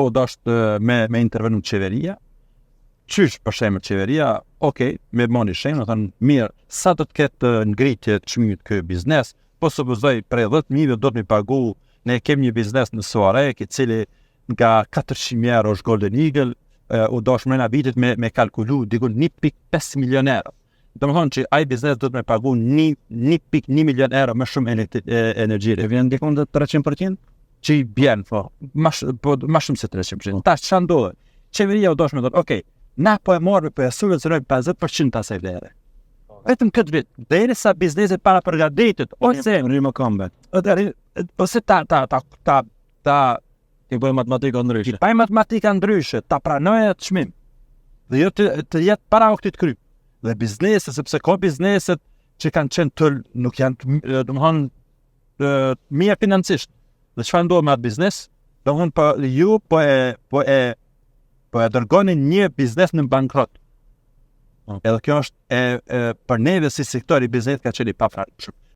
Po dashtë me intervenu qeveria, qysh për shembull qeveria, me bani shenjë, thënë mirë, sa do të ketë ngritje të çmimit ky biznes, po supozoj prej 10.000 do të mi pagu, ne kemi një biznes në Suarek, i cili nga 400.000 euro është Golden Eagle, u dash mrena vitit me kalkulu diku 1.5 milion euro. Do të thonë që ai biznes do të me pagu 1.1 milion euro më shumë energji. E vjen diku në 300%? Që i bjen, ma shumë se 300%. Tash çfarë ndodhet? Qeveria u dash me thotë, na po e marrë për e subvencionojmë 50% të asaj vlere. Vetëm këtë vit, derisa bizneset para përgatitet, ose rrimë kombet. Ose Ti bëj matematika ndryshe. Pa matematika ndryshe, ta pranoja të çmim. Dhe jo të jetë para vaktit kry. Dhe bizneset, sepse ka bizneset që kanë qenë tëll, nuk janë, mija financisht. Dhe çfarë ndodh me atë biznes? Domethënë ju po e dërgoni një biznes në bankrot. Edhe kjo është për neve si sektori biznes ka qenë i pafundshëm.